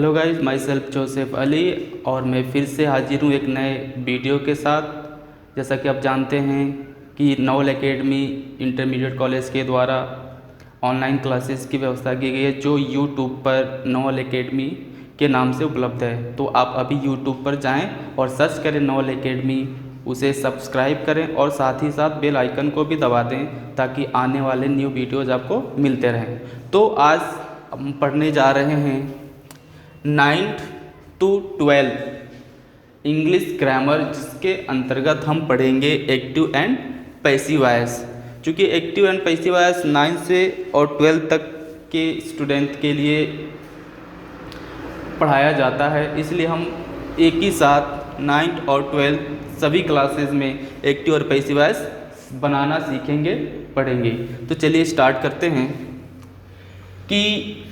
Hello guys, my self Joseph Ali और मैं फिर से हाजिर हूँ एक नए वीडियो के साथ। जैसा कि आप जानते हैं कि नवल एकेडमी इंटरमीडिएट कॉलेज के द्वारा ऑनलाइन क्लासेस की व्यवस्था की गई है जो यूट्यूब पर नवल एकेडमी के नाम से उपलब्ध है। तो आप अभी यूट्यूब पर जाएं और सर्च करें नवल एकेडमी, उसे सब्सक्राइब करें और साथ ही साथ बेल आइकन को भी दबा दें ताकि आने वाले न्यू वीडियोज़ आपको मिलते रहें। तो आज हम पढ़ने जा रहे हैं 9th to 12th English grammar, जिसके अंतर्गत हम पढ़ेंगे एक्टिव एंड पैसिव वॉइस। चूँकि active and passive voice 9th से और 12th तक के स्टूडेंट के लिए पढ़ाया जाता है, इसलिए हम एक ही साथ 9th और 12th सभी क्लासेस में एक्टिव और पैसिव वॉइस बनाना सीखेंगे, पढ़ेंगे। तो चलिए स्टार्ट करते हैं कि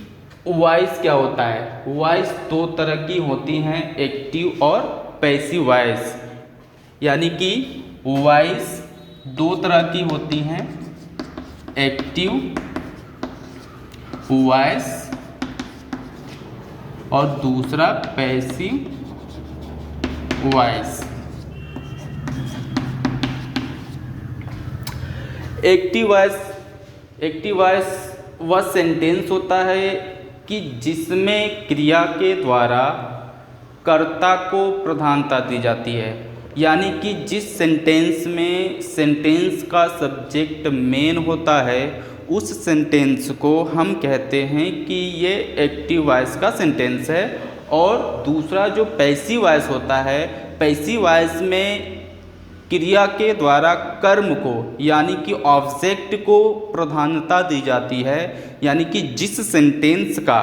वॉइस क्या होता है। वॉइस दो तरह की होती हैं, एक्टिव और पैसिव वॉइस। यानी कि वॉइस दो तरह की होती हैं, एक्टिव वॉइस और दूसरा पैसिव वॉइस। एक्टिव वॉइस वह सेंटेंस होता है कि जिसमें क्रिया के द्वारा कर्ता को प्रधानता दी जाती है। यानी कि जिस सेंटेंस में सेंटेंस का सब्जेक्ट मेन होता है, उस सेंटेंस को हम कहते हैं कि ये एक्टिव वॉइस का सेंटेंस है। और दूसरा जो पैसिव वॉइस होता है, पैसिव वॉइस में क्रिया के द्वारा कर्म को यानी कि ऑब्जेक्ट को प्रधानता दी जाती है। यानी कि जिस सेंटेंस का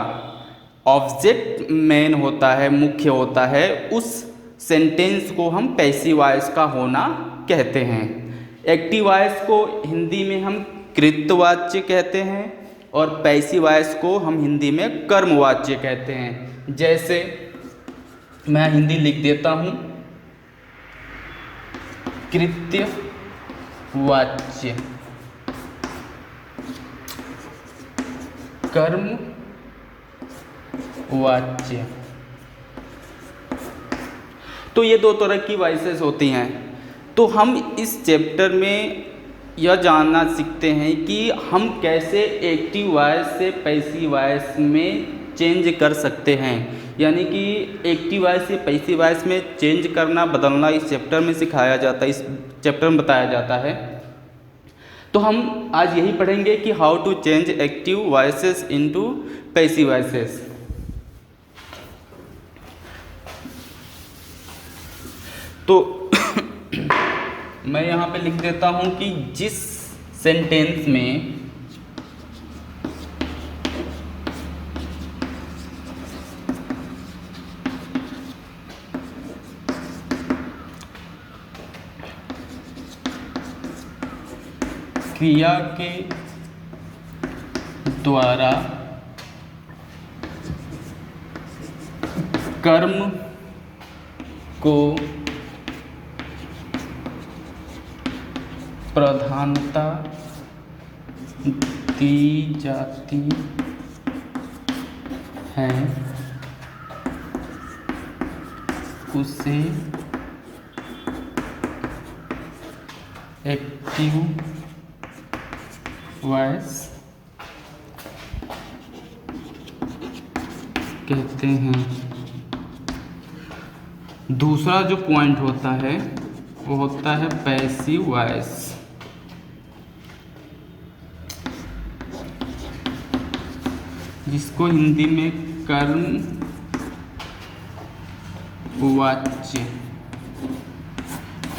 ऑब्जेक्ट मेन होता है, मुख्य होता है, उस सेंटेंस को हम पैसिव वॉइस का होना कहते हैं। एक्टिव वॉइस को हिंदी में हम कृतवाच्य कहते हैं और पैसिव वॉइस को हम हिंदी में कर्मवाच्य कहते हैं। जैसे मैं हिंदी लिख देता हूँ, कृत्य वाच्य, कर्म वाच्य। तो ये दो तरह की वॉइसेस होती हैं। तो हम इस चैप्टर में यह जानना सीखते हैं कि हम कैसे एक्टिव वॉइस से पैसिव वॉइस में चेंज कर सकते हैं। यानी कि एक्टिव वॉइस से पैसिव वॉइस में चेंज करना, बदलना इस चैप्टर में सिखाया जाता है, इस चैप्टर में बताया जाता है। तो हम आज यही पढ़ेंगे कि how to change active voices into passive voices. तो मैं यहाँ पे लिख देता हूँ कि जिस सेंटेंस में क्रिया के द्वारा कर्म को प्रधानता दी जाती है, उसे एक्टिव वॉइस कहते हैं। दूसरा जो पॉइंट होता है वो होता है पैसिव वॉइस। जिसको हिंदी में कर्म वाच्य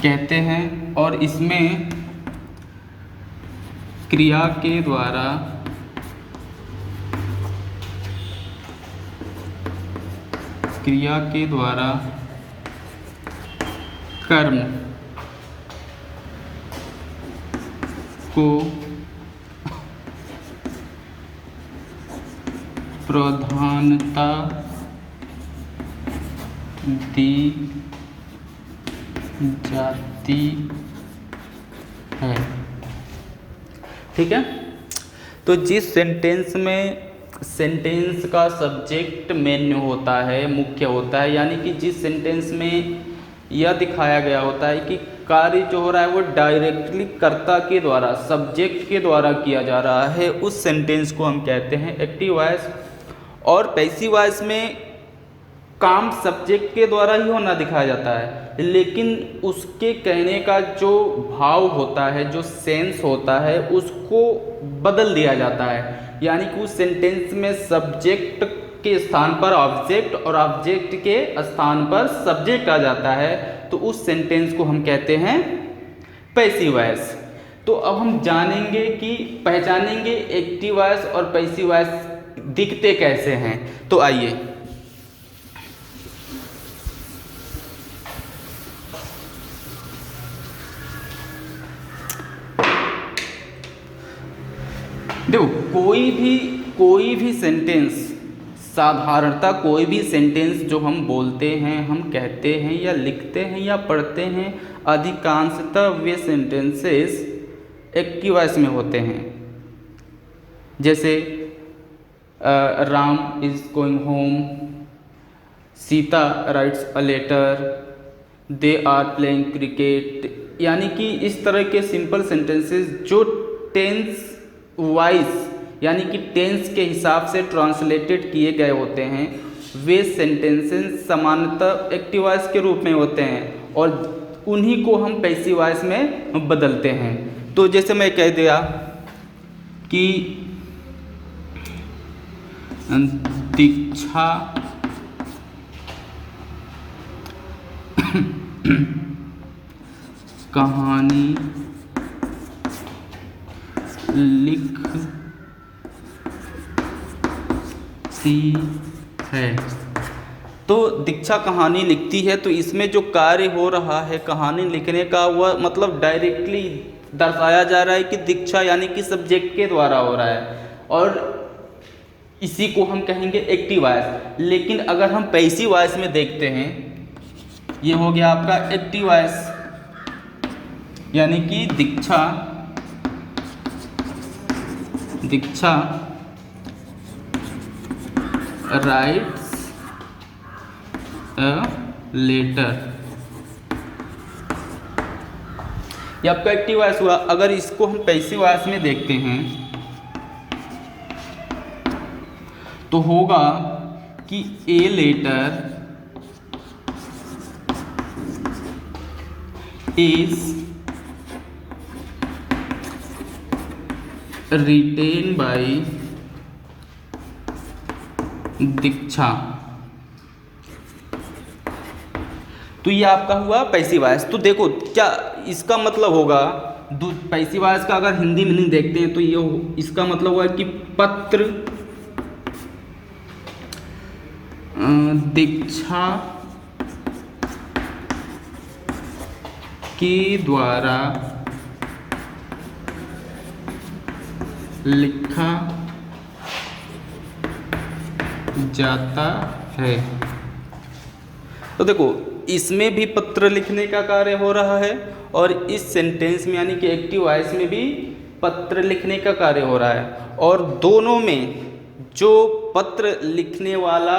कहते हैं। और इसमें क्रिया के द्वारा कर्म को प्रधानता दी जाती है। ठीक है। तो जिस सेंटेंस में सेंटेंस का सब्जेक्ट मेन होता है, मुख्य होता है, यानी कि जिस सेंटेंस में यह दिखाया गया होता है कि कार्य जो हो रहा है वो डायरेक्टली कर्ता के द्वारा, सब्जेक्ट के द्वारा किया जा रहा है, उस सेंटेंस को हम कहते हैं एक्टिव वॉइस। और पैसिव वॉइस में काम सब्जेक्ट के द्वारा ही होना दिखाया जाता है, लेकिन उसके कहने का जो भाव होता है, जो सेंस होता है, उसको बदल दिया जाता है। यानी कि उस सेंटेंस में सब्जेक्ट के स्थान पर ऑब्जेक्ट और ऑब्जेक्ट के स्थान पर सब्जेक्ट आ जाता है, तो उस सेंटेंस को हम कहते हैं पैसिव वॉइस। तो अब हम जानेंगे कि पहचानेंगे एक्टिव वॉइस और पैसिव वॉइस दिखते कैसे हैं। तो आइए, देखो कोई भी सेंटेंस, साधारणतः कोई भी सेंटेंस जो हम बोलते हैं, हम कहते हैं या लिखते हैं या पढ़ते हैं, अधिकांशतः वे सेंटेंसेस एक्टिव वॉइस में होते हैं। जैसे Ram is going home, Sita writes a letter, they are playing cricket. यानी कि इस तरह के सिंपल सेंटेंसेस जो टेंस वाइज यानी कि टेंस के हिसाब से ट्रांसलेटेड किए गए होते हैं, वे सेंटेंसेस सामान्यतः एक्टिव वॉइस के रूप में होते हैं और उन्हीं को हम पैसिव वॉइस में बदलते हैं। तो जैसे मैं कह दिया कि दीक्षा कहानी लिखती है। तो दीक्षा कहानी लिखती है, तो इसमें जो कार्य हो रहा है कहानी लिखने का, वह मतलब डायरेक्टली दर्शाया जा रहा है कि दीक्षा यानी कि सब्जेक्ट के द्वारा हो रहा है, और इसी को हम कहेंगे एक्टिव वॉइस। लेकिन अगर हम पैसिव वॉइस में देखते हैं, ये हो गया आपका एक्टिव वॉइस, यानी कि दीक्षा राइट्स अ लेटर, ये आपका एक्टिव वॉइस हुआ। अगर इसको हम पैसिव वॉइस में देखते हैं तो होगा कि A letter is written by Diksha. तो ये आपका हुआ पैसिव वॉइस। तो देखो क्या इसका मतलब होगा, पैसिव वॉइस का अगर हिंदी मीनिंग देखते हैं तो ये इसका मतलब हुआ कि पत्र दीक्षा के द्वारा लिखा जाता है। तो देखो इसमें भी पत्र लिखने का कार्य हो रहा है और इस सेंटेंस में यानी कि एक्टिव वॉइस में भी पत्र लिखने का कार्य हो रहा है, और दोनों में जो पत्र लिखने वाला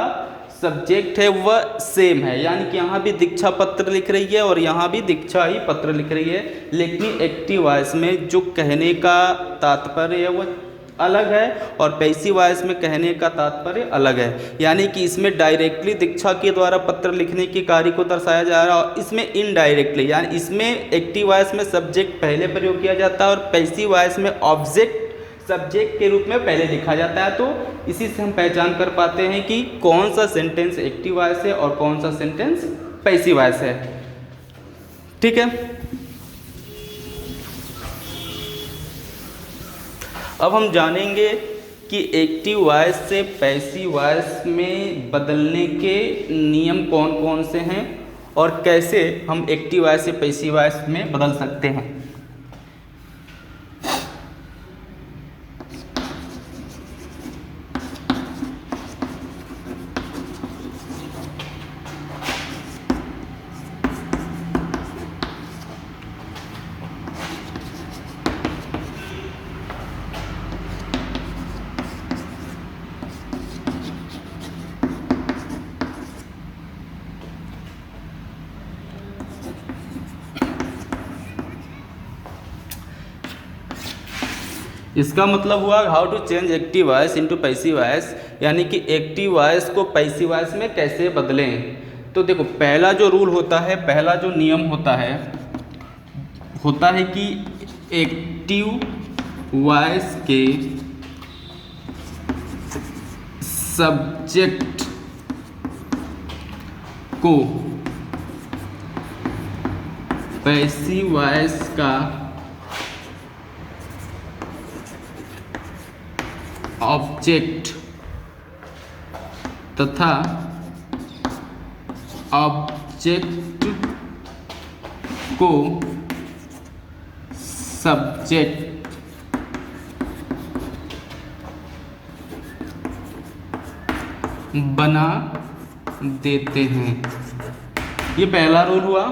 सब्जेक्ट है वह सेम है। यानी कि यहाँ भी दीक्षा पत्र लिख रही है और यहाँ भी दीक्षा ही पत्र लिख रही है, लेकिन एक्टिव वॉइस में जो कहने का तात्पर्य है वह अलग है और पैसिव वॉइस में कहने का तात्पर्य अलग है। यानी कि इसमें डायरेक्टली दीक्षा के द्वारा पत्र लिखने के कार्य को दर्शाया जा रहा है और इसमें इनडायरेक्टली, यानी इसमें एक्टिव वॉइस में सब्जेक्ट पहले प्रयोग किया जाता है और पैसिव वॉइस में ऑब्जेक्ट सब्जेक्ट के रूप में पहले लिखा जाता है। तो इसी से हम पहचान कर पाते हैं कि कौन सा सेंटेंस एक्टिव वॉइस है और कौन सा सेंटेंस पैसिव वॉइस है। ठीक है, अब हम जानेंगे कि एक्टिव वॉइस से पैसिव वॉइस में बदलने के नियम कौन कौन से हैं और कैसे हम एक्टिव वॉइस से पैसिव वॉइस में बदल सकते हैं। इसका मतलब हुआ how to change active voice into passive voice, यानी कि एक्टिव वॉइस को पैसिव वॉइस में कैसे बदलें। तो देखो पहला जो रूल होता है, पहला जो नियम होता है कि एक्टिव वॉइस के सब्जेक्ट को पैसिव वॉइस का ऑब्जेक्ट तथा ऑब्जेक्ट को सब्जेक्ट बना देते हैं। ये पहला रूल हुआ,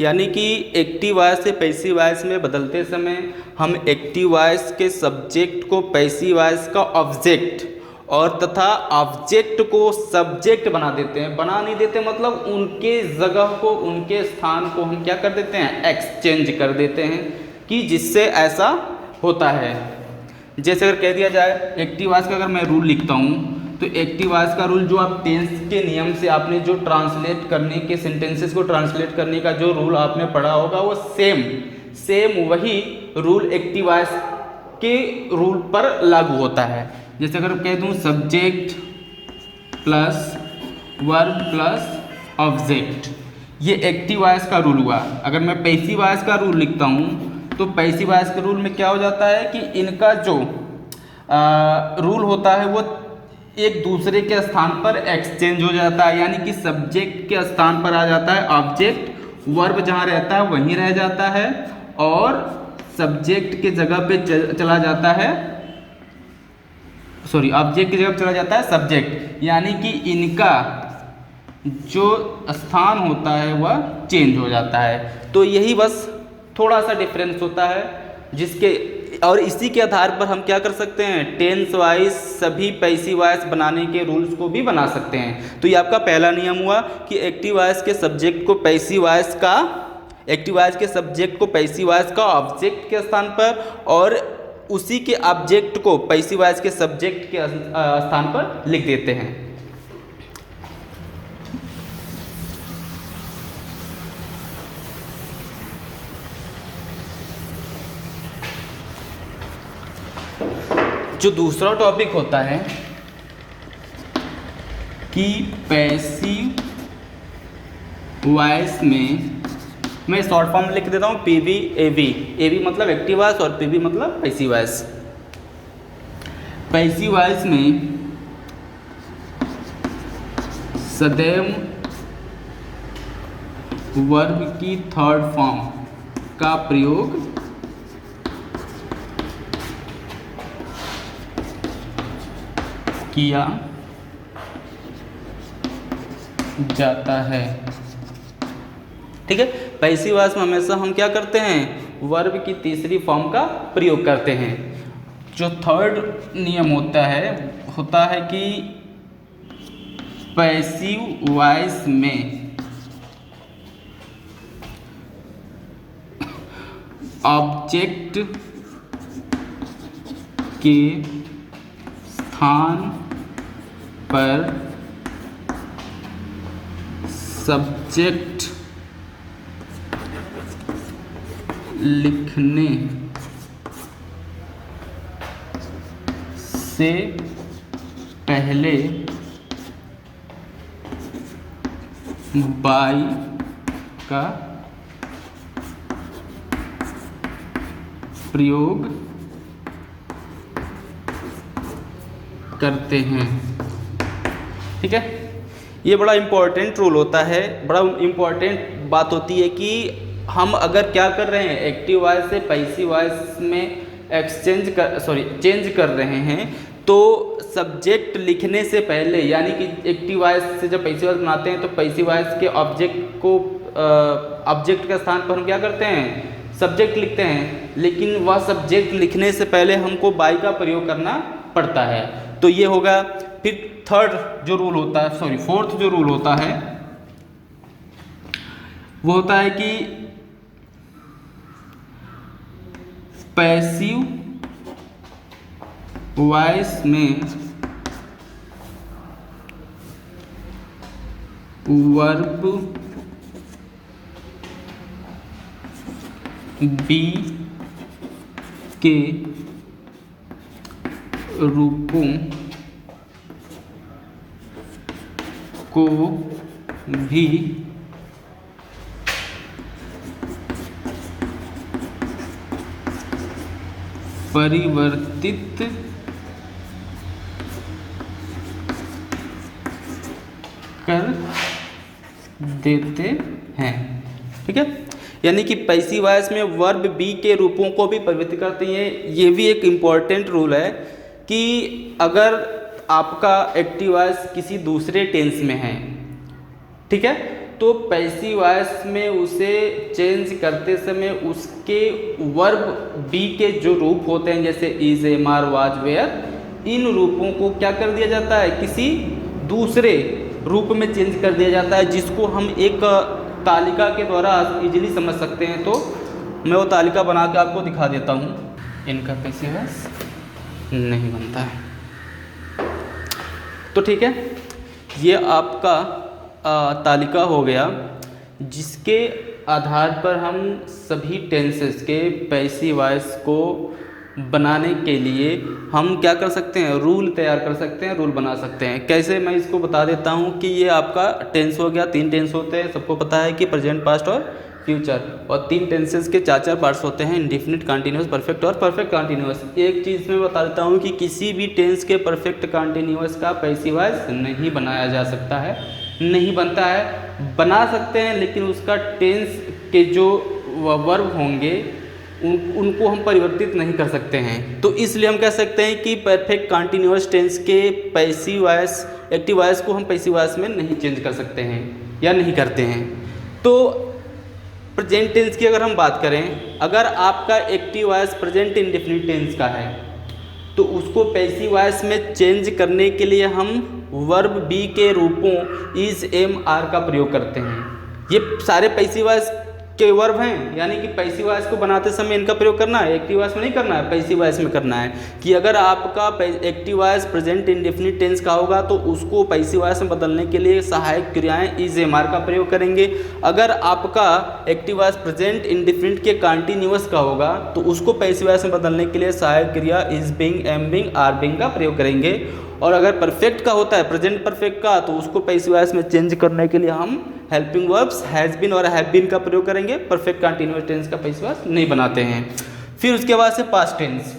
यानी कि एक्टिव वॉइस से पैसिव वॉइस में बदलते समय हम एक्टिव वॉइस के सब्जेक्ट को पैसिव वॉइस का ऑब्जेक्ट और तथा ऑब्जेक्ट को सब्जेक्ट बना देते हैं। बना नहीं देते मतलब उनके जगह को, उनके स्थान को हम क्या कर देते हैं, एक्सचेंज कर देते हैं, कि जिससे ऐसा होता है। जैसे अगर कह दिया जाए एक्टिव वॉइस का अगर मैं रूल लिखता हूँ, तो एक्टिव वॉइस का रूल जो आप टेंस के नियम से आपने जो ट्रांसलेट करने के, सेंटेंसेस को ट्रांसलेट करने का जो रूल आपने पढ़ा होगा, वो सेम वही रूल एक्टिव वॉइस के रूल पर लागू होता है। जैसे अगर कह दूं subject plus verb plus object, ये एक्टिव वॉइस का रूल हुआ। अगर मैं पैसिव वॉइस का रूल लिखता हूँ, तो पैसिव वॉइस के रूल में क्या हो जाता है कि इनका जो रूल होता है वो एक दूसरे के स्थान पर एक्सचेंज हो जाता है, यानी कि सब्जेक्ट के स्थान पर आ जाता है ऑब्जेक्ट, वर्ब जहाँ रहता है वहीं रह जाता है, और सब्जेक्ट के जगह पे चला जाता है, सॉरी ऑब्जेक्ट की जगह चला जाता है सब्जेक्ट, यानी कि इनका जो स्थान होता है वह चेंज हो जाता है। तो यही बस थोड़ा सा डिफरेंस होता है, जिसके और इसी के आधार पर हम क्या कर सकते हैं, टेंस वाइज सभी पैसिव वॉइस बनाने के रूल्स को भी बना सकते हैं। तो ये आपका पहला नियम हुआ कि एक्टिव वॉइस के सब्जेक्ट को पैसिव वॉइस का, एक्टिव वॉइस के सब्जेक्ट को पैसिव वॉइस का ऑब्जेक्ट के स्थान पर, और उसी के ऑब्जेक्ट को पैसिव वॉइस के सब्जेक्ट के स्थान पर लिख देते हैं। जो दूसरा टॉपिक होता है कि पैसिव वॉइस में, मैं शॉर्ट फॉर्म लिख देता हूँ पीवी एवी। एवी मतलब एक्टिव वॉइस और पीवी मतलब पैसिव वॉइस। पैसिव वॉइस में सदैव वर्ब की थर्ड फॉर्म का प्रयोग किया जाता है। ठीक है, पैसिव वॉइस में हमेशा हम क्या करते हैं, वर्ब की तीसरी फॉर्म का प्रयोग करते हैं। जो थर्ड नियम होता है कि पैसिव वॉइस में ऑब्जेक्ट के स्थान पर सब्जेक्ट लिखने से पहले बाई का प्रयोग करते हैं। ठीक है, ये बड़ा इम्पोर्टेंट रूल होता है, बड़ा इम्पोर्टेंट बात होती है कि हम अगर क्या कर रहे हैं, एक्टिव वॉइस से पैसिव वॉइस में चेंज कर रहे हैं, तो सब्जेक्ट लिखने से पहले, यानी कि एक्टिव वॉइस से जब पैसिव वॉइस बनाते हैं तो पैसिव वॉइस के ऑब्जेक्ट के स्थान पर हम क्या करते हैं, सब्जेक्ट लिखते हैं, लेकिन वह सब्जेक्ट लिखने से पहले हमको बाई का प्रयोग करना पड़ता है। तो ये होगा। फिर फोर्थ जो रूल होता है वो होता है कि पैसिव वॉइस में वर्ब बी के रूपों को भी परिवर्तित कर देते हैं। ठीक है, यानी कि पैसिव वॉइस में वर्ब बी के रूपों को भी परिवर्तित करते हैं। ये भी एक इम्पॉर्टेंट रूल है कि अगर आपका एक्टिव वॉइस किसी दूसरे टेंस में है, ठीक है, तो पैसिव वॉइस में उसे चेंज करते समय उसके वर्ब बी के जो रूप होते हैं जैसे is, am, are, was, were, इन रूपों को क्या कर दिया जाता है, किसी दूसरे रूप में चेंज कर दिया जाता है, जिसको हम एक तालिका के द्वारा इजीली समझ सकते हैं। तो मैं वो तालिका बना के आपको दिखा देता हूँ। इनका पैसिव वॉइस नहीं बनता है। तो ठीक है, ये आपका तालिका हो गया, जिसके आधार पर हम सभी टेंसेस के पैसिव वॉइस को बनाने के लिए हम क्या कर सकते हैं, रूल तैयार कर सकते हैं, रूल बना सकते हैं। कैसे, मैं इसको बता देता हूँ कि ये आपका टेंस हो गया, 3 टेंस होते हैं, सबको पता है कि प्रेजेंट, पास्ट और फ्यूचर, और 3 टेंसेस के 4 पार्ट्स होते हैं, इंडेफिनिट, कंटिन्यूअस, परफेक्ट और परफेक्ट कंटिन्यूअस। एक चीज़ मैं बता देता हूँ कि किसी भी टेंस के परफेक्ट कंटिन्यूअस का पैसिव वॉइस नहीं बनाया जा सकता है, नहीं बनता है। बना सकते हैं लेकिन उसका टेंस के जो वर्ब होंगे उनको हम परिवर्तित नहीं कर सकते हैं। तो इसलिए हम कह सकते हैं कि परफेक्ट कंटिन्यूअस टेंस के पैसिव वॉइस, एक्टिव वॉइस को हम पैसिव वॉइस में नहीं चेंज कर सकते हैं या नहीं करते हैं। तो प्रेजेंट टेंस की अगर हम बात करें, अगर आपका active voice present indefinite tense का है तो उसको पैसिव वॉइस में चेंज करने के लिए हम वर्ब बी के रूपों इज, एम, आर का प्रयोग करते हैं। ये सारे पैसिव वॉइस के वर्ब हैं, यानी कि पैसिव वॉइस को बनाते समय इनका प्रयोग करना है, एक्टिव वॉइस में नहीं करना है, पैसिव वॉइस में करना है। कि अगर आपका active voice present indefinite tense का होगा तो उसको पैसिव वॉइस में बदलने के लिए सहायक क्रियाएं इज, एम, आर का प्रयोग करेंगे। अगर आपका एक्टिव वॉइस प्रेजेंट इंडेफिनिट के कंटिन्यूअस का होगा तो उसको पैसिव वॉइस में बदलने के लिए सहायक क्रिया is being, am being, are being का प्रयोग करेंगे। और अगर परफेक्ट का होता है, प्रेजेंट परफेक्ट का, तो उसको पैसिव वॉइस में चेंज करने के लिए हम हेल्पिंग वर्ब्स हैज़ बीन और हैव बीन का प्रयोग करेंगे। परफेक्ट कंटिन्यूअस टेंस का पैसिव वॉइस नहीं बनाते हैं। फिर उसके बाद से past tense,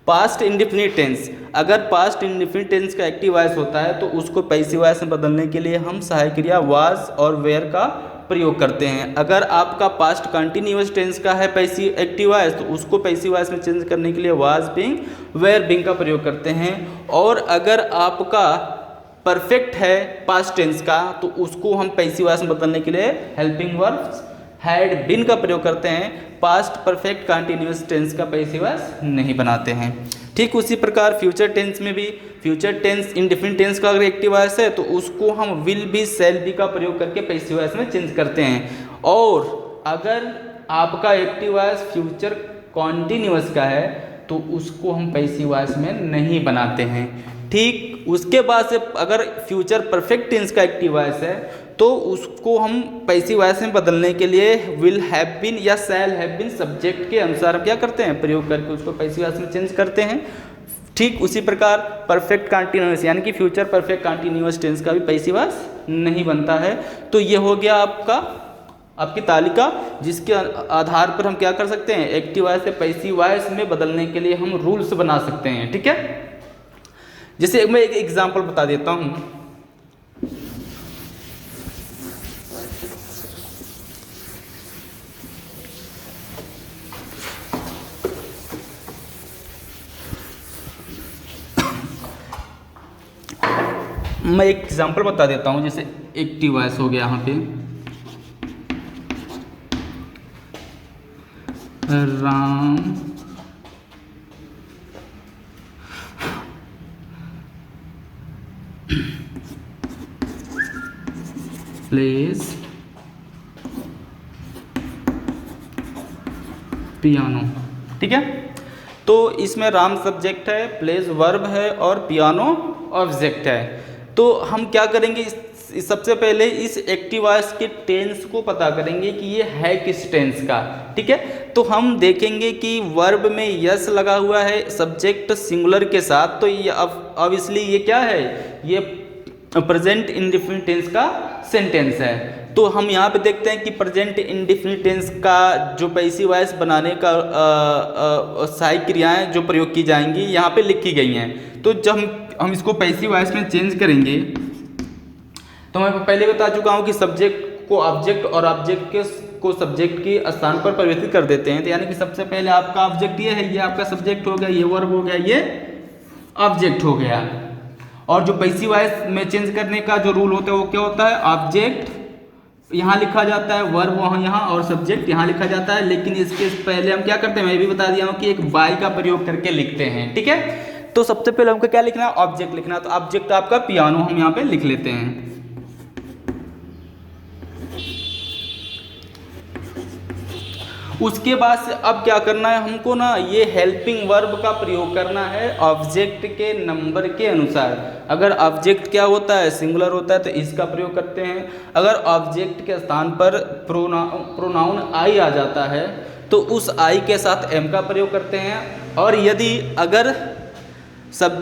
past indefinite tense. अगर पास्ट इंडेफिनिट टेंस का एक्टिव वॉइस होता है तो उसको पैसिव वॉइस में बदलने के लिए हम सहायक क्रिया वाज और वेयर का प्रयोग करते हैं। अगर आपका पास्ट कंटिन्यूअस टेंस का है पैसिव एक्टिव वॉइस तो उसको पैसिव वॉइस में चेंज करने के लिए वाज बिंग, वेयर बिंग का प्रयोग करते हैं। और अगर आपका परफेक्ट है पास्ट टेंस का तो उसको हम पैसिव वॉइस में बदलने के लिए हेल्पिंग वर्ब्स हैड बीन का प्रयोग करते हैं। पास्ट परफेक्ट कंटिन्यूअस टेंस का पैसिव वॉइस नहीं बनाते हैं। ठीक उसी प्रकार फ्यूचर टेंस में भी, फ्यूचर टेंस इंडेफिनिट टेंस का अगर एक्टिव वॉइस है तो उसको हम विल बी, शैल बी का प्रयोग करके पैसिव वॉइस में चेंज करते हैं। और अगर आपका एक्टिव वॉइस फ्यूचर कॉन्टिन्यूअस का है तो उसको हम पैसिव वॉइस में नहीं बनाते हैं। ठीक उसके बाद से अगर फ्यूचर परफेक्ट टेंस का एक्टिव वॉइस है तो उसको हम पैसिव वॉइस में बदलने के लिए विल हैव बीन या शैल हैव बीन सब्जेक्ट के अनुसार हम क्या करते हैं, प्रयोग करके उसको पैसिव वॉइस में चेंज करते हैं। ठीक उसी प्रकार परफेक्ट कंटिन्यूअस यानी कि फ्यूचर परफेक्ट कंटिन्यूअस टेंस का भी पैसिव वॉइस नहीं बनता है। तो ये हो गया आपकी तालिका, जिसके आधार पर हम क्या कर सकते हैं, एक्टिव वॉइस से पैसिव वॉइस में बदलने के लिए हम रूल्स बना सकते हैं। ठीक है, जैसे मैं एक एग्जांपल बता देता हूँ। मैं एक एग्जांपल बता देता हूँ, जैसे एक्टिव वॉइस हो गया यहाँ पे, राम प्लेज पियानो। ठीक है, तो इसमें राम सब्जेक्ट है, प्लेज वर्ब है और पियानो ऑब्जेक्ट है। तो हम क्या करेंगे, सबसे पहले इस एक्टिव वॉइस के टेंस को पता करेंगे कि ये है किस टेंस का। ठीक है, तो हम देखेंगे कि वर्ब में यस लगा हुआ है सब्जेक्ट सिंगुलर के साथ, तो ये अब इसलिए ये क्या है, ये प्रेजेंट इंडेफिनिट टेंस का सेंटेंस है। तो हम यहाँ पे देखते हैं कि प्रेजेंट इंडेफिनिट टेंस का जो पैसिव वॉइस बनाने का सहायक क्रियाएं जो प्रयोग की जाएंगी यहाँ पे लिखी गई हैं। तो जब हम इसको पैसिव वॉइस में चेंज करेंगे, तो मैं पहले बता चुका हूँ कि सब्जेक्ट को ऑब्जेक्ट और ऑब्जेक्ट को सब्जेक्ट के स्थान पर परिवर्तित कर देते हैं। तो यानी कि सबसे पहले आपका ऑब्जेक्ट ये है, ये आपका सब्जेक्ट हो गया, ये वर्ब हो गया, ये ऑब्जेक्ट हो गया। और जो पैसिव वॉइस में चेंज करने का जो रूल होता है वो क्या होता है, ऑब्जेक्ट यहाँ लिखा जाता है, वर्ब वहाँ यहाँ और सब्जेक्ट यहाँ लिखा जाता है। लेकिन इसके पहले हम क्या करते हैं, मैं भी बता दिया हूँ कि एक बाई का प्रयोग करके लिखते हैं। ठीक है, तो सबसे पहले हमको क्या लिखना है, ऑब्जेक्ट लिखना है। तो ऑब्जेक्ट आपका पियानो हम यहाँ पे लिख लेते हैं। उसके बाद से अब क्या करना है हमको ना, ये हेल्पिंग वर्ब का प्रयोग करना है ऑब्जेक्ट के नंबर के अनुसार। अगर ऑब्जेक्ट क्या होता है, सिंगुलर होता है, तो इसका प्रयोग करते हैं। अगर ऑब्जेक्ट के स्थान पर प्रोनाउन आई आ जाता है तो उस आई के साथ एम का प्रयोग करते हैं। और यदि अगर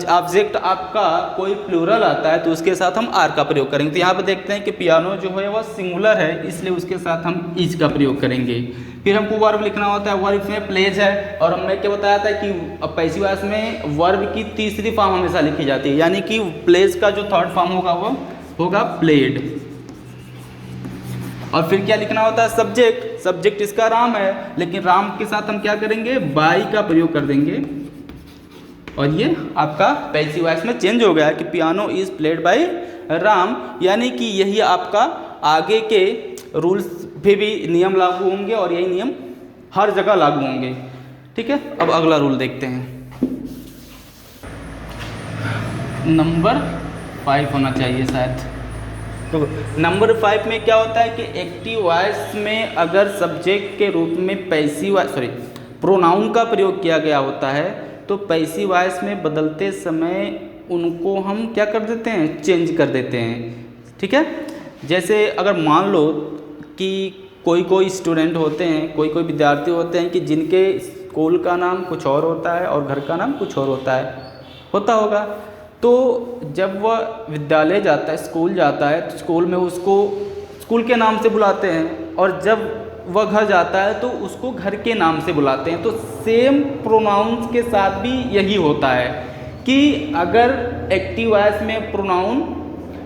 ऑब्जेक्ट आपका कोई प्लूरल आता है तो उसके साथ हम आर का प्रयोग करेंगे। तो यहाँ पे देखते हैं कि पियानो जो है वह सिंगुलर है, इसलिए उसके साथ हम इज का प्रयोग करेंगे। फिर हमको वर्ब लिखना होता है, वर्ब में प्लेज है, और हमने क्या बताया था कि पैसिव वॉइस में वर्ब की तीसरी फॉर्म हमेशा लिखी जाती है, यानी कि प्लेज का जो थर्ड फॉर्म होगा वो होगा प्लेड। और फिर क्या लिखना होता है, सब्जेक्ट। सब्जेक्ट इसका राम है, लेकिन राम के साथ हम क्या करेंगे, बाई का प्रयोग कर देंगे। और ये आपका पैसिव वॉइस में चेंज हो गया है कि piano is played by Ram, यानी कि यही आपका आगे के रूल्स पे भी नियम लागू होंगे और यही नियम हर जगह लागू होंगे। ठीक है, अब अगला रूल देखते हैं, नंबर 5 होना चाहिए शायद। तो नंबर 5 में क्या होता है कि एक्टिव वॉइस में अगर सब्जेक्ट के रूप में प्रोनाउन का प्रयोग किया गया होता है तो पैसिव वॉइस में बदलते समय उनको हम क्या कर देते हैं, चेंज कर देते हैं। ठीक है, जैसे अगर मान लो कि कोई स्टूडेंट होते हैं, कोई विद्यार्थी होते हैं कि जिनके स्कूल का नाम कुछ और होता है और घर का नाम कुछ और होता होगा। तो जब वह विद्यालय जाता है, स्कूल जाता है, तो स्कूल में उसको स्कूल के नाम से बुलाते हैं, और जब वह घर जाता है तो उसको घर के नाम से बुलाते हैं। तो सेम प्रोनाउंस के साथ भी यही होता है कि अगर एक्टिव वॉइस में प्रोनाउन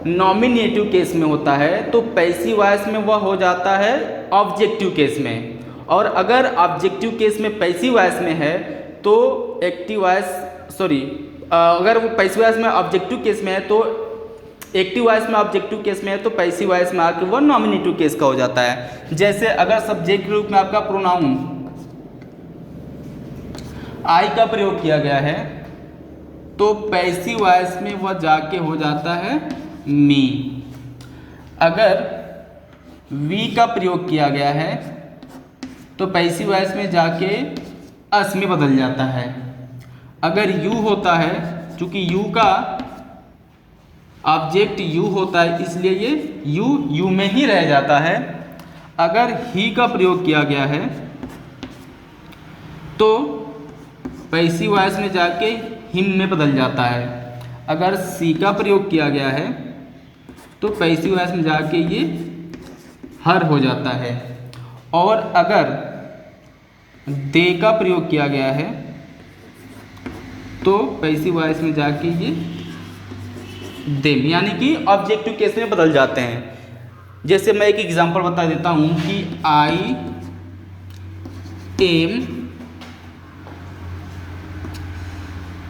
नॉमिनेटिव केस में होता है तो पैसिव वॉइस में वह हो जाता है ऑब्जेक्टिव केस में, और अगर ऑब्जेक्टिव केस में पैसिव वॉइस में है तो एक्टिव वॉइस अगर वो पैसिव वॉइस में ऑब्जेक्टिव केस में है तो एक्टिव वॉइस में ऑब्जेक्टिव केस में है तो पैसिव वॉइस में आकर वह नॉमिनेटिव केस का हो जाता है। जैसे अगर सब्जेक्ट के रूप में आपका प्रोनाउन आई का प्रयोग किया गया है तो पैसिव वॉइस में वह जाके हो जाता है मी। अगर वी का प्रयोग किया गया है तो पैसिव वॉइस में जाके अस में बदल जाता है। अगर यू होता है, चूंकि यू का ऑब्जेक्ट यू होता है इसलिए ये यू में ही रह जाता है। अगर ही का प्रयोग किया गया है तो पैसिव वॉइस में जाके हिम में बदल जाता है। अगर सी का प्रयोग किया गया है तो पैसिव वॉइस में जाके ये हर हो जाता है। और अगर दे का प्रयोग किया गया है तो पैसिव वॉइस में जाके ये देम, यानी कि ऑब्जेक्टिव केस में बदल जाते हैं। जैसे मैं एक एग्जांपल बता देता हूं कि I am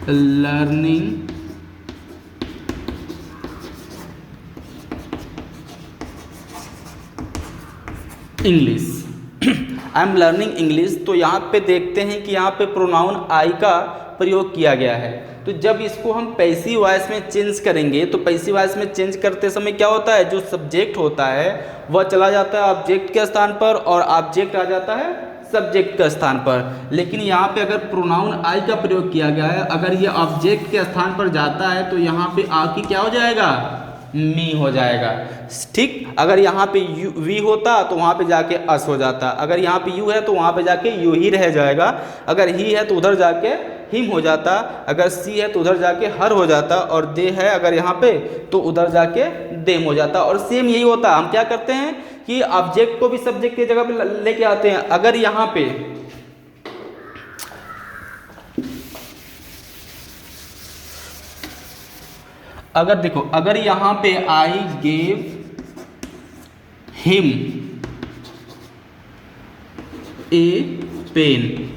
learning English, I am learning English. तो यहाँ पे देखते हैं कि यहाँ पे प्रोनाउन आई का प्रयोग किया गया है। तो जब इसको हम पैसिव वॉइस में चेंज करेंगे तो पैसिव वॉइस में चेंज करते समय क्या होता है, जो सब्जेक्ट होता है वह चला जाता है ऑब्जेक्ट के स्थान पर और ऑब्जेक्ट आ जाता है सब्जेक्ट के स्थान पर। लेकिन यहाँ पे अगर प्रोनाउन आई का प्रयोग किया गया है, अगर ये ऑब्जेक्ट के स्थान पर जाता है तो यहाँ पे आ की क्या हो जाएगा, मी हो जाएगा। ठीक, अगर यहाँ पे यू वी होता तो वहाँ पे जाके अस हो जाता, अगर यहाँ पे यू है तो वहाँ पे जाके यू ही रह जाएगा, अगर ही है तो उधर जाके हिम हो जाता, अगर सी है तो उधर जाके हर हो जाता, और दे है अगर यहाँ पे तो उधर जाके देम हो जाता। और सेम यही होता, हम क्या करते हैं कि ऑब्जेक्ट को भी सब्जेक्ट की जगह पे लेके आते हैं। अगर यहाँ पे अगर देखो, अगर यहाँ पे I gave him a pen,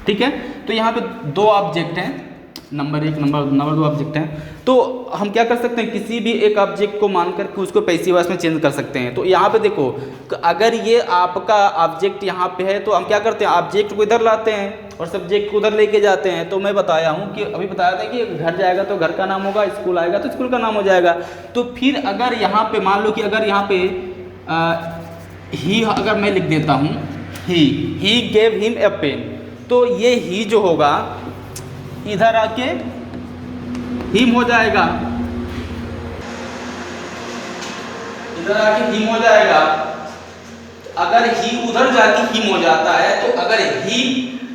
ठीक है, तो यहाँ पे दो ऑब्जेक्ट हैं, नंबर 1 नंबर 2 ऑब्जेक्ट हैं, तो हम क्या कर सकते हैं, किसी भी एक ऑब्जेक्ट को मानकर के उसको पैसिव वॉइस में चेंज कर सकते हैं। तो यहाँ पे देखो, अगर ये आपका ऑब्जेक्ट यहाँ पे है तो हम क्या करते हैं, ऑब्जेक्ट को इधर लाते हैं और सब्जेक्ट को उधर लेके जाते हैं। तो मैं बताया हूँ कि अभी बताया था कि घर जाएगा तो घर का नाम होगा, स्कूल आएगा तो स्कूल का नाम हो जाएगा। तो फिर अगर यहाँ पे मान लो कि अगर यहाँ पे ही अगर मैं लिख देता हूँ he gave him a pen, तो ये ही जो होगा इधर आके हिम हो जाएगा, इधर आके हिम हो जाएगा। अगर ही उधर जाके हिम हो जाता है तो अगर ही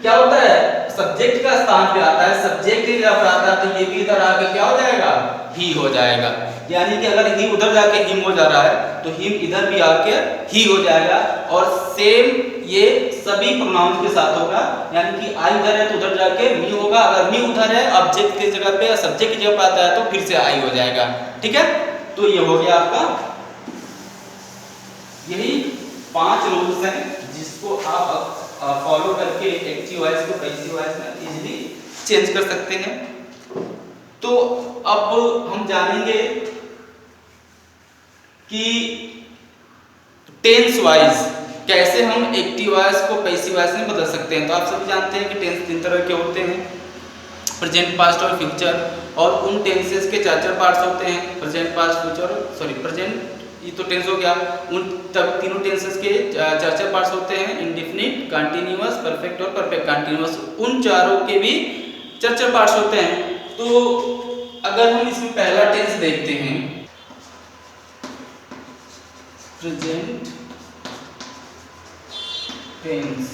क्या होता है, सब्जेक्ट का स्थान पे आता है, सब्जेक्ट की जगह पे आता है, तो ये भी इधर आके क्या हो जाएगा, ही हो जाएगा। यानी कि अगर ही उधर जाके हिम हो जा रहा है तो हिम इधर भी आके ही हो जाएगा। और सेम ये सभी प्रोनाउन के साथ होगा, यानी कि आई उधर है तो उधर जाके मी होगा, अगर मी उधर है ऑब्जेक्ट की जगह पे या सब्जेक्ट की जगह पे आता है तो फिर से आई हो जाएगा। ठीक है, तो ये हो गया आपका, यही 5 रूल्स हैं जिसको आप फॉलो करके एक्टिव वॉइस को पैसिव वॉइस में इजीली चेंज कर सकते हैं। तो अब हम जानेंगे कि टेंस वाइज कैसे हम एक्टिव वॉइस को पैसिव वॉइस में बदल सकते हैं। तो आप सभी जानते हैं कि टेंस 3 तरह के होते हैं, प्रेजेंट, पास्ट और फ्यूचर, और उन टेंसेस के 4 पार्ट्स होते हैं, present, past, future, sorry present, ये तो टेंस हो गया। उन तब तीनों टेंसेस के 4 पार्ट्स होते हैं, इंडेफिनिट, कंटीन्यूअस, परफेक्ट और परफेक्ट कंटीन्यूअस। उन चारों के भी 4 पार्ट्स होते हैं। तो अगर हम इसमें पहला टेंस देखते हैं, प्रेजेंट टेंस,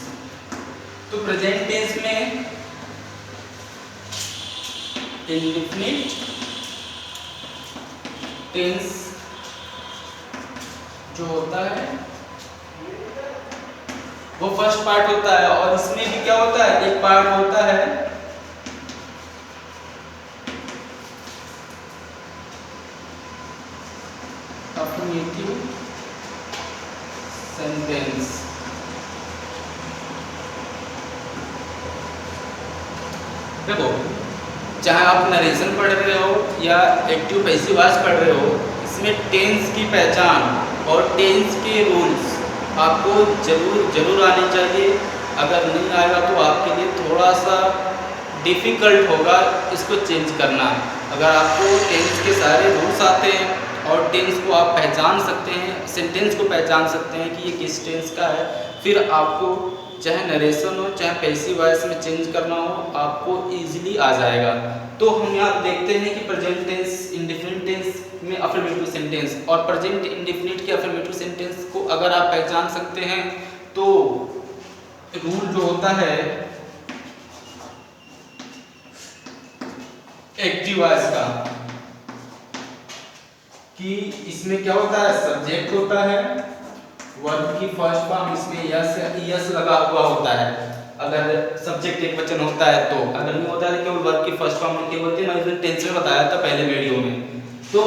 तो प्रेजेंट टेंस में इंडेफिनिट टेंस जो होता है वो फर्स्ट पार्ट होता है, और इसमें भी क्या होता है, एक पार्ट होता है अफर्मेटिव सेंटेंस। देखो, चाहे आप नरेशन पढ़ रहे हो या एक्टिव पैसिव वॉइस पढ़ रहे हो, इसमें टेंस की पहचान और टेंस के रूल्स आपको जरूर आने चाहिए। अगर नहीं आएगा तो आपके लिए थोड़ा सा डिफ़िकल्ट होगा इसको चेंज करना। अगर आपको टेंस के सारे रूल्स आते हैं और टेंस को आप पहचान सकते हैं, सेंटेंस को पहचान सकते हैं कि ये किस टेंस का है, फिर आपको चाहे नरेशन हो चाहे पैसिव वॉइस में चेंज करना हो, आपको इजीली आ जाएगा। तो हम यहाँ देखते हैं कि प्रेजेंट टेंस, इंडेफिनिट टेंस में अफर्मेटिव सेंटेंस, और प्रेजेंट इंडेफिनिट के अफर्मेटिव सेंटेंस को अगर आप पहचान सकते हैं तो रूल जो होता है एक्टिव वॉइस का, कि इसमें क्या होता है, सब्जेक्ट होता है, वर्ब की फर्स्ट फॉर्म इसमें यस लगा हुआ होता है, अगर सब्जेक्ट एक वचन होता है तो, अगर नहीं होता है तो केवल वर्ब की फर्स्ट फॉर्म लिखी होती है। मैंने इसमें टेंस में बताया था पहले वीडियो में। तो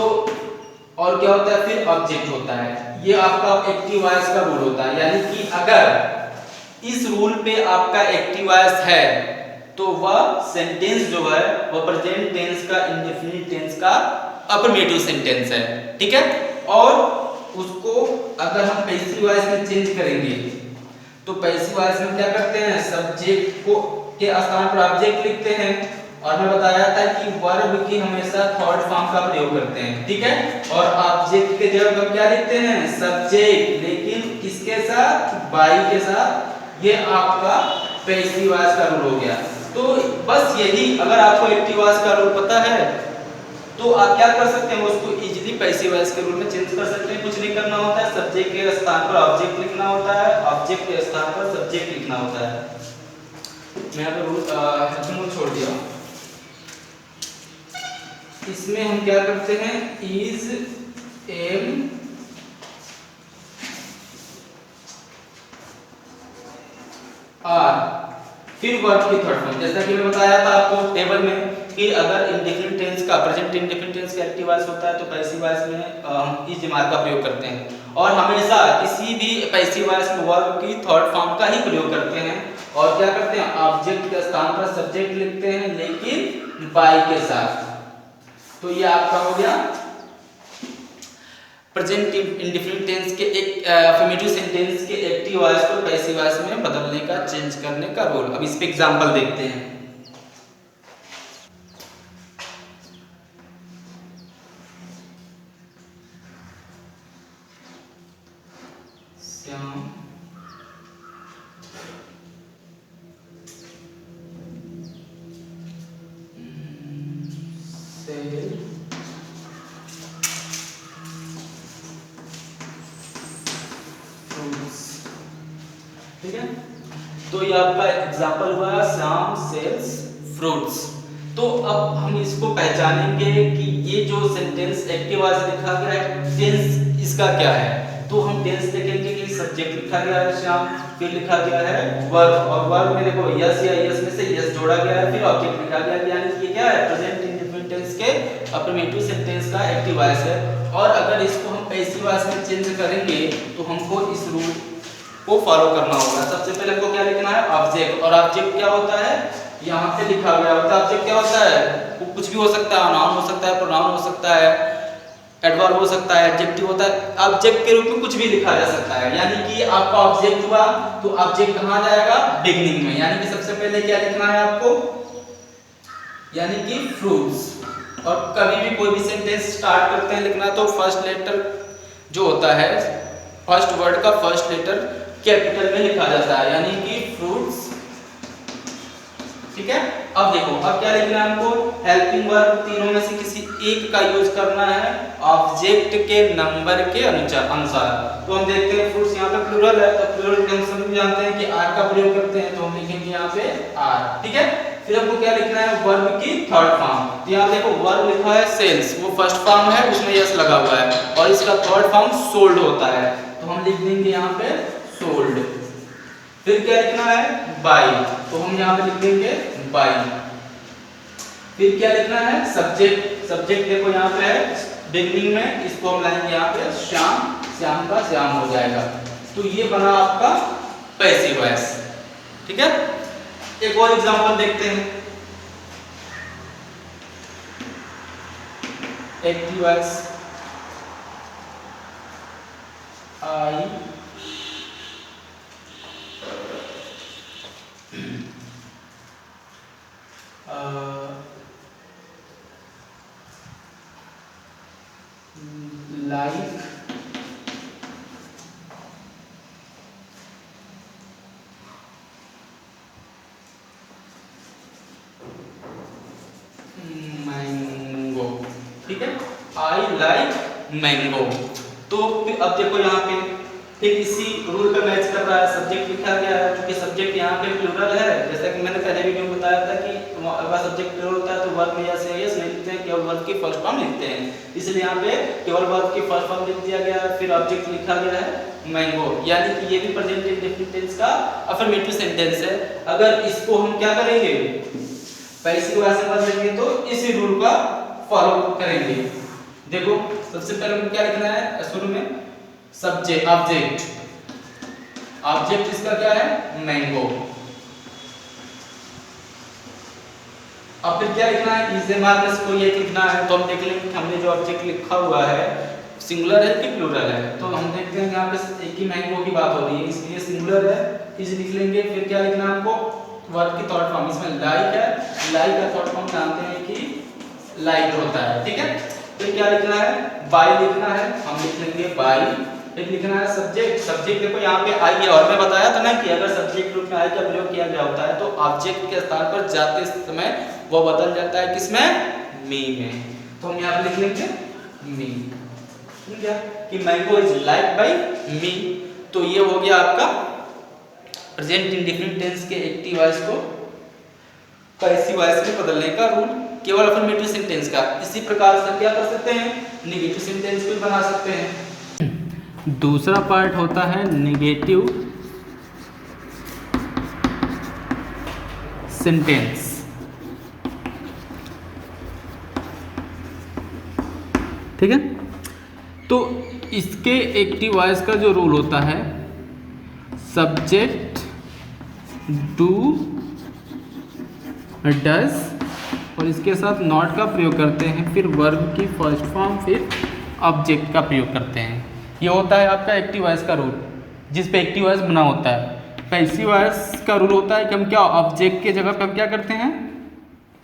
और क्या होता है, फिर ऑब्जेक्ट होता है। ये आपका एक्टिव वॉइस का रूल होता है, यानी कि अगर इस रूल पे आपका एक्टिव वॉइस है तो वह सेंटेंस जो है वह प्रेजेंट टेंस का, इंडेफिनिट टेंस का अफर्मेटिव सेंटेंस है। ठीक है, और उसको अगर हम पैसिव वॉइस में चेंज करेंगे तो पैसिव वॉइस में क्या करते हैं, सब्जेक्ट को के स्थान पर ऑब्जेक्ट लिखते हैं, और मैं बताया था कि वर्ब की हमेशा थर्ड फॉर्म का प्रयोग करते हैं। ठीक है, और ऑब्जेक्ट के जगह पर क्या लिखते हैं, सब्जेक्ट, लेकिन किसके साथ, कि बाई के साथ, ये आपका पैसिव वॉइस का रूल हो गया। तो बस यही, अगर आपको एक्टिव वॉइस का रूल पता है तो आप क्या कर सकते हैं, उसको इजीली पैसिव वॉइस के रूल में चेंज कर सकते हैं। कुछ नहीं करना होता है, सब्जेक्ट के स्थान पर ऑब्जेक्ट लिखना होता है, ऑब्जेक्ट के स्थान पर सब्जेक्ट लिखना होता है। मैं अगर रूल छोड़ दिया, इसमें हम क्या करते हैं, इज, एम, आर, फिर वर्ब की थर्ड फॉर्म। जैसा कि मैं बताया था आपको टेबल में कि अगर इंडेफिनिट टेंस का, प्रेजेंट इंडेफिनिट टेंस का एक्टिव वॉइस होता है तो पैसिव वॉइस में हम इज एम आर का प्रयोग करते हैं, और हमेशा किसी भी पैसिव वॉइस में वर्ब की थर्ड फॉर्म का ही प्रयोग करते हैं। और क्या करते हैं, ऑब्जेक्ट के स्थान पर सब्जेक्ट लिखते हैं, लेकिन बाई के साथ। तो ये आपका हो गया प्रेजेंट इंडेफिनिट टेंस के एक अफर्मेटिव सेंटेंस के एक्टिव वॉइस को पैसिव वॉइस में बदलने का, चेंज करने का रूल। अब इस पे एग्जांपल देखते हैं। श्याम सेल ठीक है, तो ये आपका एग्जाम्पल हुआ श्याम सेल्स फ्रूट्स। तो अब हम इसको पहचानेंगे कि ये जो सेंटेंस एक्टिव वॉइस से लिखा गया है, टेंस इसका क्या है। तो हम टेंस देखेंगे कि सब्जेक्ट लिखा गया है श्याम, फिर लिखा गया है वर्ब, और वर्ब में देखो यस या यस में से यस जोड़ा गया है, फिर ऑब्जेक्ट लिखा गया है, यानी कि ये क्या है, प्रेजेंट इंडेफिनिट टेंस के अफर्मेटिव सेंटेंस का एक्टिव वॉइस है। और अगर इसको हम पैसिव वॉइस में चेंज करेंगे तो हमको इस रूल को फॉलो करना होगा। सबसे पहले हमको क्या लिखना है, ऑब्जेक्ट। और ऑब्जेक्ट क्या होता है, यहाँ पे लिखा गया होता है। ऑब्जेक्ट क्या होता है, वो कुछ भी हो सकता है, नाउन हो सकता है, प्रोनाउन हो सकता है, एडवर्ब हो सकता है, एडजेक्टिव होता है। ऑब्जेक्ट के रूप में कुछ भी लिखा जा सकता है, यानी कि आपका ऑब्जेक्ट हुआ तो ऑब्जेक्ट कहाँ जाएगा, बिगनिंग में। यानी कि सबसे पहले क्या लिखना है आपको, यानी कि फ्रूट्स। और कभी भी कोई भी सेंटेंस स्टार्ट करते हैं लिखना तो फर्स्ट लेटर जो होता है, फर्स्ट वर्ड का फर्स्ट लेटर कैपिटल में लिखा जाता है, यानी कि फ्रूट्स। ठीक है, अब देखो अब क्या लिखना है हमको, हेल्पिंग वर्ब तीनों में से किसी एक का यूज करना है ऑब्जेक्ट के नंबर के अनुसार। तो हम देखते हैं फ्रूट्स यहाँ पे प्लूरल है, तो प्लूरल के हम सभी जानते हैं कि आर का प्रयोग करते हैं, तो हम लिखेंगे यहाँ पे आर। ठीक है, फिर हमको क्या लिखना है, वर्ब की थर्ड फॉर्म। तो यहाँ देखो वर्ब लिखा है सेल्स, वो फर्स्ट फॉर्म है, उसमें यस लगा हुआ है, और इसका थर्ड फॉर्म सोल्ड होता है, तो हम लिख देंगे यहाँ पे सोल्ड। फिर क्या लिखना है, बाई, तो हम यहाँ पे लिख देंगे बाई। फिर क्या लिखना है, सब्जेक्ट। सब्जेक्ट देखो यहाँ पे है बिगनिंग में, इसको हम लाएंगे यहाँ पे श्याम, श्याम का श्याम हो जाएगा। तो ये बना आपका पैसिव वॉइस। ठीक है, एक और एग्जांपल देखते हैं, active voice. I like mango. ठीक है, आई लाइक मैंगो। तो अब देखो यहाँ पे ठीक इसी रूल पे मैच कर रहा है, सब्जेक्ट लिखा गया है, क्योंकि सब्जेक्ट यहाँ पे प्लूरल है। जैसा कि मैंने पहले वीडियो में बताया था कि अगर सब्जेक्ट प्लूरल होता है तो वर्ब में यस यस नहीं लिखते हैं, केवल वर्ब की फर्स्ट फॉर्म लिखते हैं, इसलिए यहाँ पे केवल वर्ब की फर्स्ट फॉर्म लिख दिया गया है। फिर ऑब्जेक्ट लिखा गया है मैंगो, यानी कि ये भी प्रेजेंट इंडेफिनिट टेंस का अफर्मेटिव सेंटेंस है। अगर इसको हम क्या करेंगे, पैसिव वॉइस में बदलेंगे तो इसी रूल का फॉलो करेंगे। देखो सबसे पहले हमको क्या लिखना है, शुरू में सब्जेक्ट, ऑब्जेक्ट, ऑब्जेक्ट इसका क्या है, मैंगो। अब फिर क्या लिखना है, इज एम आर को ये लिखना है। तो हम देख लेंगे कि हमने जो ऑब्जेक्ट लिखा हुआ है सिंगुलर है कि प्लूरल है। तो हम देखते हैं यहाँ पे एक ही मैंगो की बात हो रही है, इसलिए सिंगुलर है, इज लिख लेंगे। फिर क्या लिखना है हमको, वर्ब की थर्ड फॉर्म, इसमें लाइक है, लाइक का थर्ड फॉर्म जानते हैं कि लाइक होता है। ठीक है, फिर क्या लिखना है, बाई लिखना है, हम लिख लेंगे बाई। एक लिखना है सब्जेक्ट। सब्जेक्ट देखो यहाँ पे आई है, और मैं बताया था ना कि अगर सब्जेक्ट रूप में आई का प्रयोग किया गया होता है तो ऑब्जेक्ट के स्थान पर जाते समय वो बदल जाता है किसमें, मी में। तो हम यहाँ पे लिख लेंगे मी, ठीक है, कि मैंगो इज लाइक बाय मी। तो ये हो गया आपका प्रेजेंट इंडेफिनिट टेंस के एक्टिव वॉइस को पैसिव वॉइस में बदलने का रूल केवल अफर्मेटिव सेंटेंस का। इसी प्रकार से क्या कर सकते हैं, नेगेटिव सेंटेंस भी बना सकते हैं। दूसरा पार्ट होता है नेगेटिव सेंटेंस। ठीक है, तो इसके एक्टिव वॉइस का जो रूल होता है, सब्जेक्ट डू डज और इसके साथ नॉट का प्रयोग करते हैं, फिर वर्ब की फर्स्ट फॉर्म, फिर ऑब्जेक्ट का प्रयोग करते हैं। ये होता है आपका एक्टिव वॉइस का रूल, जिस पे एक्टिव वॉइस बना होता है। पैसिव वॉइस का रूल होता है कि हम क्या ऑब्जेक्ट के जगह पे हम क्या करते हैं,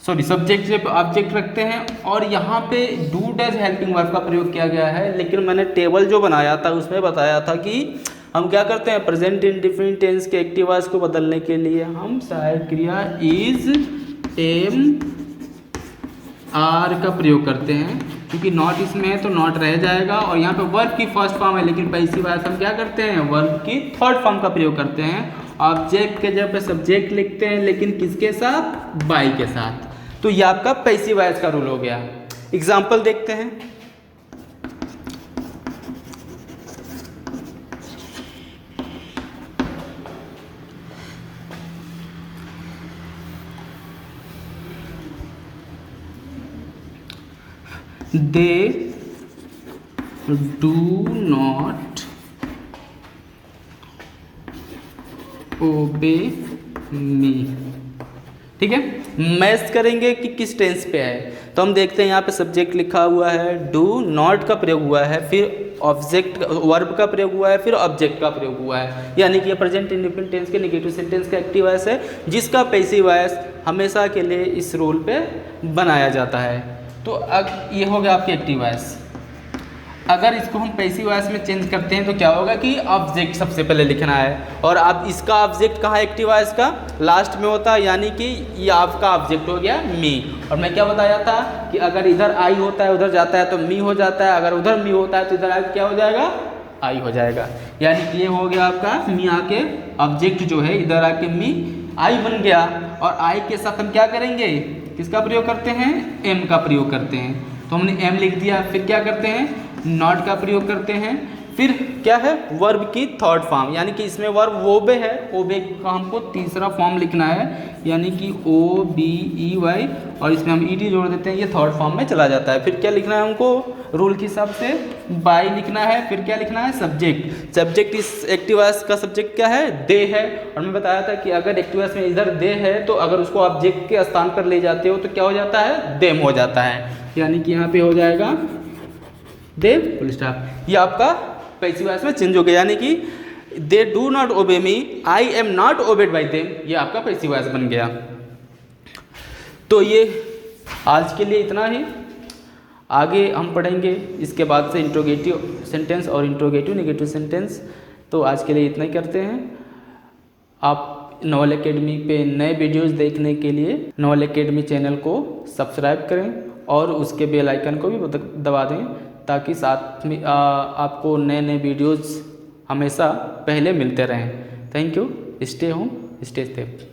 सब्जेक्ट से ऑब्जेक्ट रखते हैं, और यहाँ पे डू डज हेल्पिंग वर्ब का प्रयोग किया गया है। लेकिन मैंने टेबल जो बनाया था उसमें बताया था कि हम क्या करते हैं, प्रेजेंट इंडेफिनिट टेंस के एक्टिव वॉइस को बदलने के लिए हम सहायक क्रिया इज, एम, आर का प्रयोग करते हैं। क्योंकि नॉट इसमें है तो नॉट रह जाएगा, और यहाँ पे वर्ब की फर्स्ट फॉर्म है, लेकिन पैसिव वॉइस हम क्या करते हैं, वर्ब की थर्ड फॉर्म का प्रयोग करते हैं। ऑब्जेक्ट के जगह पे सब्जेक्ट लिखते हैं, लेकिन किसके साथ, बाई के साथ। तो ये आपका पैसिव वॉइस का रूल हो गया। एग्जाम्पल देखते हैं। They do not obey me। ठीक है, मैच करेंगे कि किस टेंस पे है, तो हम देखते हैं यहाँ पे सब्जेक्ट लिखा हुआ है, डू नॉट का प्रयोग हुआ है, फिर ऑब्जेक्ट वर्ब का प्रयोग हुआ है, फिर ऑब्जेक्ट का प्रयोग हुआ है। यानी कि ये प्रेजेंट इंडेफिनिट टेंस के नेगेटिव सेंटेंस का एक्टिव वॉइस है, जिसका पैसिव वॉइस हमेशा के लिए इस रूल पे बनाया जाता है। तो अब ये हो गया आपके एक्टिव वॉइस। अगर इसको हम पैसिव वॉइस में चेंज करते हैं तो क्या होगा कि ऑब्जेक्ट सबसे पहले लिखना है, और अब इसका ऑब्जेक्ट कहाँ है, एक्टिव वॉइस का लास्ट में होता है, यानी कि ये आपका ऑब्जेक्ट हो गया मी। और मैं क्या बताया था कि अगर इधर आई होता है उधर जाता है तो मी हो जाता है, अगर उधर मी होता है तो इधर क्या हो जाएगा, आई हो जाएगा। यानी कि ये हो गया आपका मी आके ऑब्जेक्ट जो है इधर आके मी आई बन गया, और आई के साथ हम क्या करेंगे, किसका प्रयोग करते हैं, एम का प्रयोग करते हैं। तो हमने एम लिख दिया, फिर क्या करते हैं, नॉट का प्रयोग करते हैं, फिर क्या है, वर्ब की थर्ड फॉर्म, यानी कि इसमें वर्ब ओबे है, ओबे का हमको तीसरा फॉर्म लिखना है, यानी कि ओ बी ई वाई, और इसमें हम ई डी जोड़ देते हैं, ये थर्ड फॉर्म में चला जाता है। फिर क्या लिखना है हमको, रूल के हिसाब से बाई लिखना है, फिर क्या लिखना है, सब्जेक्ट। सब्जेक्ट इस एक्टिव वॉइस का सब्जेक्ट क्या है, दे है, और मैं बताया था कि अगर एक्टिव वॉइस में इधर दे है तो अगर उसको ऑब्जेक्ट के स्थान पर ले जाते हो तो क्या हो जाता है, देम हो जाता है। यानी कि यहाँ पे हो जाएगा देम फुल स्टॉप। ये आपका पैसिव वॉइस में चेंज हो गया, यानी कि दे do not obey me, I am not obeyed by them, ये आपका पैसिव वॉइस बन गया। तो ये आज के लिए इतना ही, आगे हम पढ़ेंगे इसके बाद से इंट्रोगेटिव सेंटेंस और इंट्रोगेटिव नेगेटिव सेंटेंस। तो आज के लिए इतना ही करते हैं। आप नॉवल एकेडमी पे नए वीडियोस देखने के लिए नॉवल एकेडमी चैनल को सब्सक्राइब करें और उसके बेल आइकन को भी दबा दें, ताकि साथ में आपको नए नए वीडियोस हमेशा पहले मिलते रहें। Thank you. Stay home, stay safe.